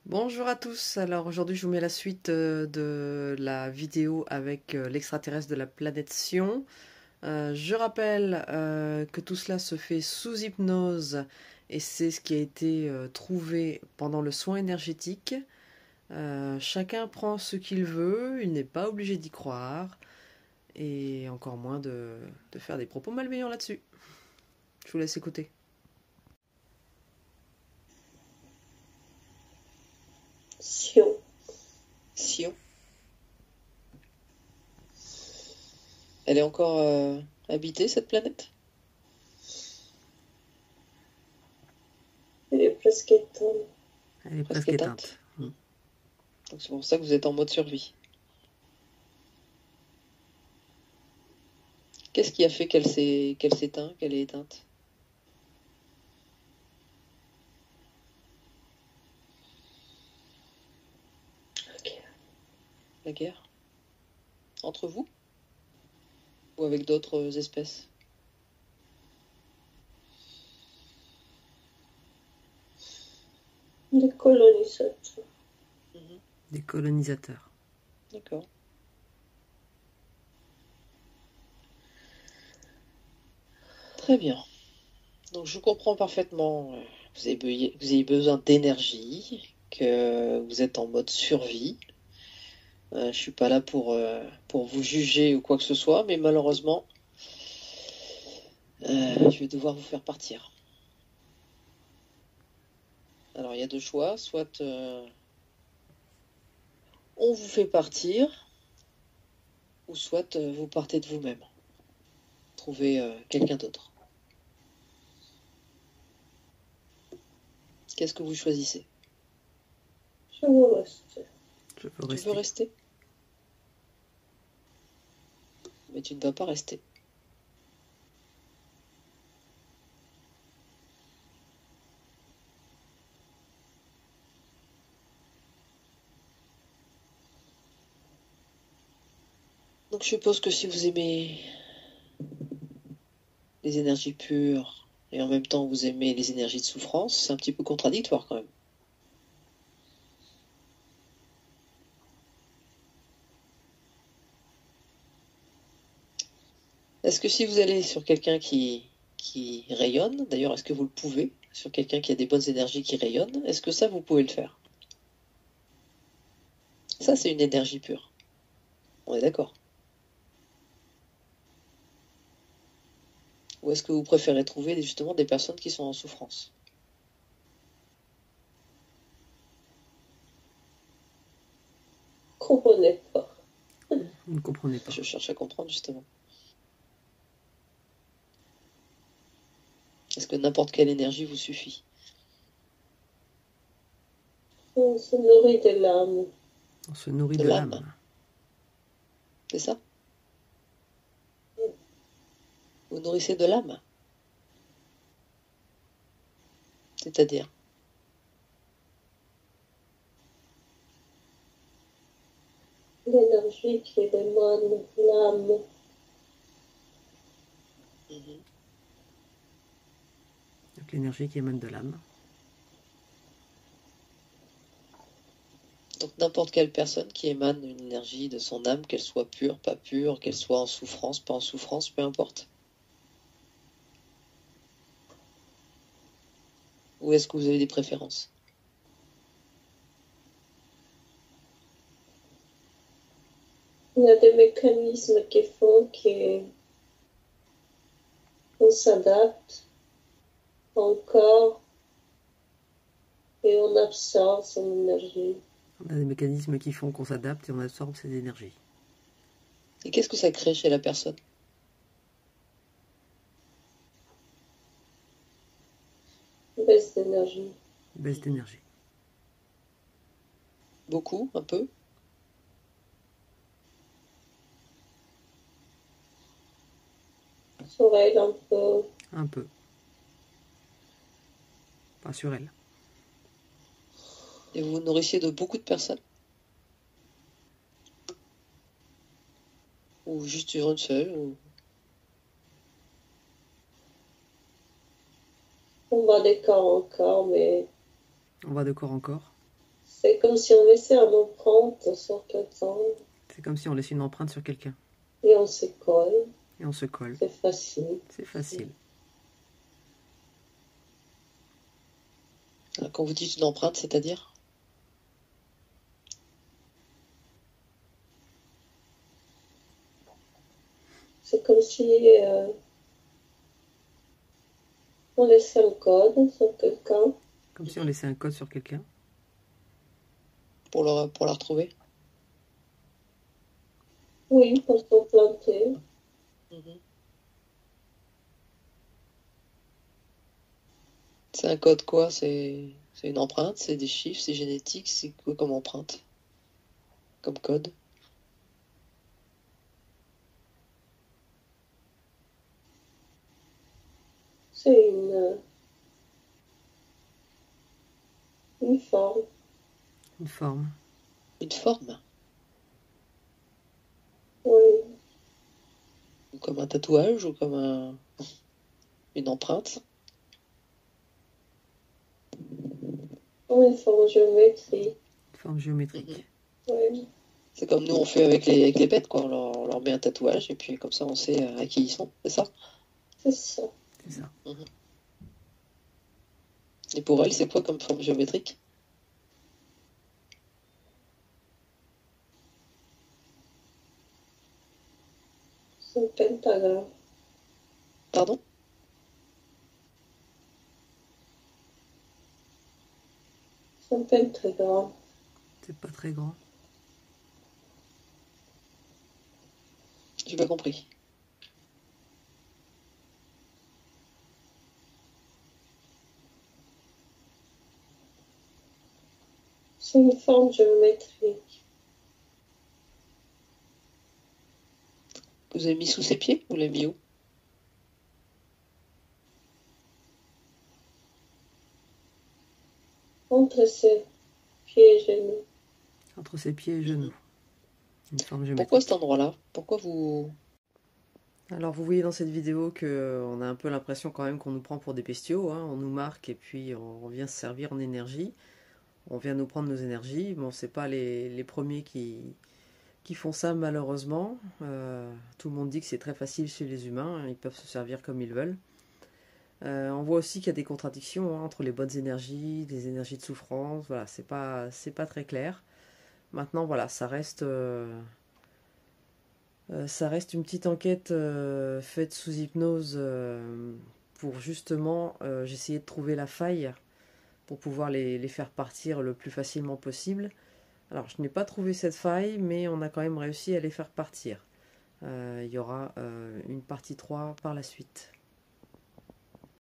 Bonjour à tous, alors aujourd'hui je vous mets la suite de la vidéo avec l'extraterrestre de la planète Sion. Je rappelle que tout cela se fait sous hypnose et c'est ce qui a été trouvé pendant le soin énergétique. Chacun prend ce qu'il veut, il n'est pas obligé d'y croire et encore moins de faire des propos malveillants là-dessus. Je vous laisse écouter. Sion. Sion. Elle est encore habitée, cette planète? Elle est presque éteinte. Elle est Presque presque éteinte. Donc c'est pour ça que vous êtes en mode survie. Qu'est-ce qui a fait qu'elle s'éteint, qu'elle est éteinte? Ok. La guerre? Entre vous? Ou avec d'autres espèces? Des colonisateurs. Des colonisateurs. D'accord. Très bien. Donc je comprends parfaitement que vous ayez besoin d'énergie, que vous êtes en mode survie. Je suis pas là pour vous juger ou quoi que ce soit, mais malheureusement, je vais devoir vous faire partir. Alors il y a deux choix, soit on vous fait partir, ou soit vous partez de vous-même. Trouvez quelqu'un d'autre. Qu'est-ce que vous choisissez? Je veux rester. Je peux Tu rester. veux rester? Mais tu ne vas pas rester. Donc je suppose que si vous aimez les énergies pures et en même temps vous aimez les énergies de souffrance, c'est un petit peu contradictoire quand même. Est-ce que si vous allez sur quelqu'un qui rayonne, d'ailleurs est-ce que vous le pouvez, sur quelqu'un qui a des bonnes énergies qui rayonnent, est-ce que ça vous pouvez le faire? Ça c'est une énergie pure. On est d'accord? Ou est-ce que vous préférez trouver justement des personnes qui sont en souffrance? Comprenez pas. Vous ne comprenez pas. Je cherche à comprendre justement. Est-ce que n'importe quelle énergie vous suffit? On se nourrit de l'âme. On se nourrit De de l'âme. l'âme. C'est ça? Vous nourrissez de l'âme? C'est-à-dire? L'énergie qui émane de l'âme. Donc l'énergie qui émane de l'âme. Donc n'importe quelle personne qui émane une énergie de son âme, qu'elle soit pure, pas pure, qu'elle soit en souffrance, pas en souffrance, peu importe. Ou est-ce que vous avez des préférences? Il y a des mécanismes qui font qu'on s'adapte encore et on absorbe son énergie. On a des mécanismes qui font qu'on s'adapte et on absorbe ces énergies. Et qu'est-ce que ça crée chez la personne? Baisse d'énergie. Baisse d'énergie. Beaucoup? Un peu? Sur elle un peu. Un peu. Pas sur elle. Et vous vous nourrissez de beaucoup de personnes? Ou juste sur une seule ou... On va des corps encore, mais On va de corps en corps. C'est comme si on laissait une empreinte sur quelqu'un C'est comme si on laisse une empreinte sur quelqu'un et on se colle. et on se colle. C'est facile. C'est facile. Quand vous dites une empreinte, c'est-à-dire? C'est comme si on laissait un code sur quelqu'un. Comme si on laissait un code sur quelqu'un. Pour la retrouver? Oui, pour s'implanter. Mhm. C'est un code quoi? C'est une empreinte? C'est des chiffres? C'est génétique? C'est quoi comme empreinte? Comme code? C'est une forme. Une forme. Une forme? Oui, Ou comme un tatouage? Ou comme une empreinte? une forme géométrique. Une forme géométrique. Oui, C'est comme nous on fait avec les bêtes, quoi. On leur met un tatouage et puis comme ça on sait à qui ils sont, c'est ça? c'est ça. C'est ça. Et pour elle, c'est quoi comme forme géométrique? C'est un pentagramme. Pardon? C'est un pentagramme. C'est pas très grand. J'ai pas compris. C'est une forme géométrique. Vous avez mis sous ses pieds? Vous l'avez mis où? Entre ses pieds et genoux. Entre ses pieds et genoux. Une forme géométrique. Pourquoi cet endroit-là? Pourquoi vous... Alors vous voyez dans cette vidéo que on a un peu l'impression quand même qu'on nous prend pour des bestiaux, hein. On nous marque et puis on vient se servir en énergie. On vient nous prendre nos énergies. Bon, c'est pas les premiers qui font ça malheureusement. Tout le monde dit que c'est très facile chez les humains, ils peuvent se servir comme ils veulent. On voit aussi qu'il y a des contradictions, hein, entre les bonnes énergies, les énergies de souffrance. Voilà, c'est pas très clair. Maintenant, voilà, ça reste une petite enquête faite sous hypnose pour justement j'essayais de trouver la faille pour pouvoir les faire partir le plus facilement possible. Alors, je n'ai pas trouvé cette faille, mais on a quand même réussi à les faire partir. Il y aura une partie 3 par la suite.